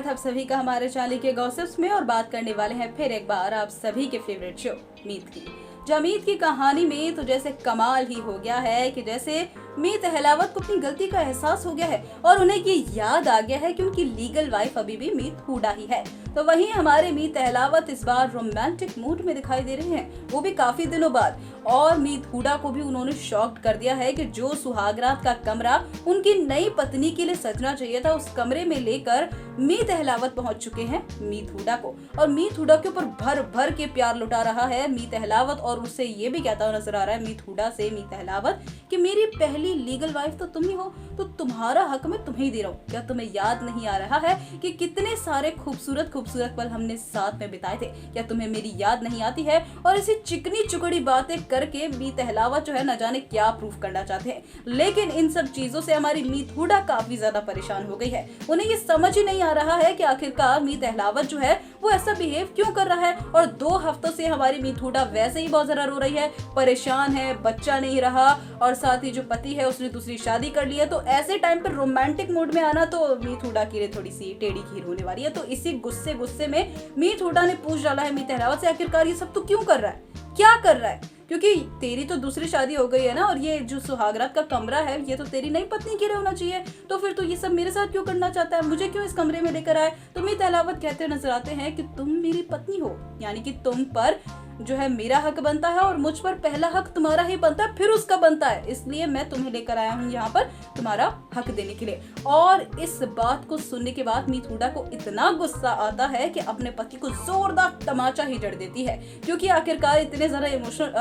स्वागत है आप सभी का हमारे चैनल के गॉसिप्स में। और बात करने वाले हैं फिर एक बार आप सभी के फेवरेट शो मीत की। जो मीत की कहानी में तो जैसे कमाल ही हो गया है कि जैसे मीत अहलावत को अपनी गलती का एहसास हो गया है और उन्हें ये याद आ गया है कि उनकी लीगल वाइफ अभी भी मीत हुडा ही है। तो वहीं हमारे मीत अहलावत इस बार रोमांटिक मूड में दिखाई दे रहे हैं, वो भी काफी दिनों बाद। और मीत हुडा को भी उन्होंने शॉक्ड कर दिया है कि जो सुहागरात का कमरा उनकी नई पत्नी के लिए सजना चाहिए था, उस कमरे में लेकर मीत अहलावत पहुंच चुके हैं मीत हुडा को। और मीत हुडा के ऊपर भर भर के प्यार लुटा रहा है मीत अहलावत, और उससे ये भी कहता हुआ नजर आ रहा है मीत हुडा से मीत अहलावत कि मेरी पहली लीगल वाइफ तो तुम ही हो, तो तुम्हारा हक मैं तुम्हें दे रहा हूँ। क्या तुम्हें याद नहीं आ रहा है कि कितने सारे खूबसूरत खूबसूरत पल हमने साथ में बिताए थे? क्या तुम्हें मेरी याद नहीं आती है? और ऐसी चिकनी चुकड़ी बातें करके मीत अहलावत जो है न जाने क्या प्रूफ करना चाहते हैं। लेकिन इन सब चीजों से हमारी मीत हुडा काफी ज्यादा परेशान हो गई है। उन्हें ये समझ ही नहीं आ रहा है कि आखिरकार मीत अहलावत जो है वो ऐसा बिहेव क्यों कर रहा है। और 2 हफ्तों से हमारी मीत हुडा वैसे ही बहुत ज्यादा रो रही है, परेशान है, बच्चा नहीं रहा, और साथ ही जो पति है उसने दूसरी शादी कर ली है। तो ऐसे टाइम पर रोमांटिक मूड में आना तो मीत हुडा के लिए थोड़ी सी टेढ़ी खीर होने वाली है। तो इसी गुस्से में मीत हुडा ने पूछ डाला है मीत अहलावत से, आखिरकार ये सब तो क्यों कर रहा है, क्या कर रहा है? क्योंकि तेरी तो दूसरी शादी हो गई है ना, और ये जो सुहागरात का कमरा है ये तो तेरी नई पत्नी के लिए होना चाहिए। तो फिर तो ये सब मेरे साथ क्यों करना चाहता है, मुझे क्यों इस कमरे में लेकर आए? तो मीत अहलावत कहते नजर आते हैं कि तुम मेरी पत्नी हो, यानी कि तुम पर जो है मेरा हक बनता है, और मुझ पर पहला हक तुम्हारा ही बनता है, फिर उसका बनता है। इसलिए मैं तुम्हें लेकर आया हूँ यहाँ पर तुम्हारा हक देने के लिए। और इस बात को सुनने के बाद मीत हुडा को इतना गुस्सा आता है कि अपने पति को जोरदार तमाचा ही जड़ देती है। क्योंकि आखिरकार इतने ज्यादा इमोशनल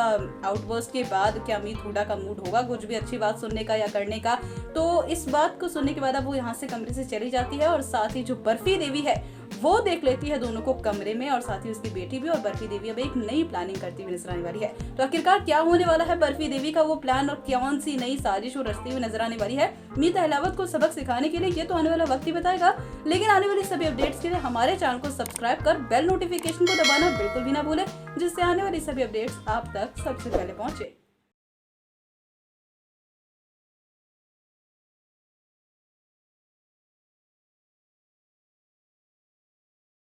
आउटबर्स्ट के बाद क्या मीत हुडा का मूड होगा कुछ भी अच्छी बात सुनने का या करने का? तो इस बात को सुनने के बाद अब वो यहाँ से कमरे से चली जाती है, और साथ ही जो बर्फी देवी है वो देख लेती है दोनों को कमरे में, और साथ ही उसकी बेटी भी। और बर्फी देवी अब एक नई प्लानिंग करती हुई नजर आने वाली है। तो आखिरकार क्या होने वाला है बर्फी देवी का वो प्लान, और कौन सी नई साजिश वो रचती हुई नजर आने वाली है मीत अहलावत को सबक सिखाने के लिए, ये तो आने वाला वक्त ही बताएगा। लेकिन आने वाली सभी अपडेट्स के लिए हमारे चैनल को सब्सक्राइब कर बेल नोटिफिकेशन को दबाना बिल्कुल भी ना भूले, जिससे आने वाली सभी अपडेट्स आप तक सबसे पहले पहुंचे।